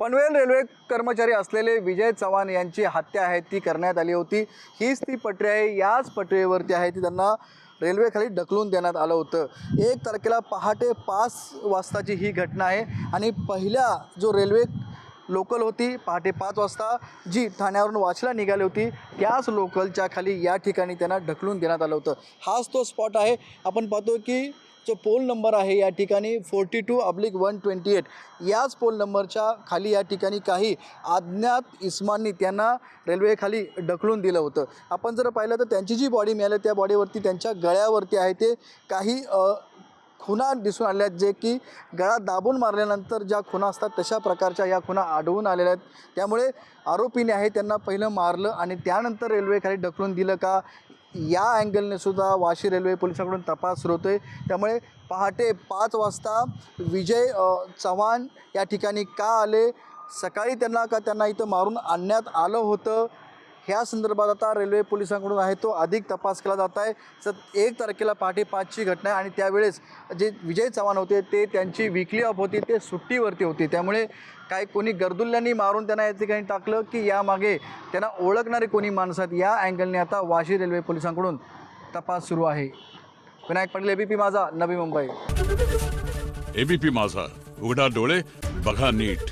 Panvel railway कर्मचारी असलेले विजय चव्हाण यांची हत्या आहे ती करण्यात आली होती। हीच ती पटरी आहे, याच पटरीवरती आहे ती त्यांना रेल्वेखाली ढकलून देण्यात आलं होतं। 1 तारखेला पहाटे 5 वाजताची ही घटना आहे आणि पहिल्या जो रेल्वे लोकल होती पहाटे 5 वाजता जी ठाण्यावरून वाशीला निघाली होती, त्याच लोकलच्या खाली या ठिकाणी त्यांना ढकलून देण्यात आलं होतं। हाच तो स्पॉट आहे। आपण पाहतो की जो पोल नंबर आहे या ठिकाणी 42/128 याच पोल नंबरच्या खाली या ठिकाणी काही अज्ञात इसमांनी त्यांना रेल्वेखाली ढकलून दिलं होतं। आपण जर पाहिलं तर त्यांची जी बॉडी मिळाली त्या बॉडीवरती त्यांच्या गळ्यावरती आहे ते काही खुणा दिसून आल्या आहेत, जे की गळा दाबून मारल्यानंतर ज्या खुणा असतात तशा प्रकारच्या या खुणा आढळून आलेल्या आहेत। त्यामुळे आरोपीने आहे त्यांना पहिलं मारलं आणि त्यानंतर रेल्वेखाली ढकलून दिलं का, या अँगलने सुद्धा वाशी रेल्वे पोलिसांकडून तपास सुरू होतोय। त्यामुळे पहाटे 5 वाजता विजय चव्हाण या ठिकाणी का आले, सकाळी त्यांना इथं मारून आणण्यात आलं होतं, ह्या संदर्भात आता रेल्वे पोलिसांकडून आहे तो अधिक तपास केला जात आहे। 1 तारखेला पहाटे 5ची घटना आहे आणि त्यावेळेस जे विजय चव्हाण होते ते त्यांची विकली ऑफ होती, ते सुट्टीवरती होते। त्यामुळे काय कोणी गर्दुल्ल्यांनी मारून त्यांना या ठिकाणी टाकलं की यामागे त्यांना ओळखणारे कोणी माणसं आहेत, या अँगलने आता वाशी रेल्वे पोलिसांकडून तपास सुरू आहे। विनायक पाटील, एबीपी माझा, नवी मुंबई। एबीपी माझा, उघडा डोळे बघा नीट।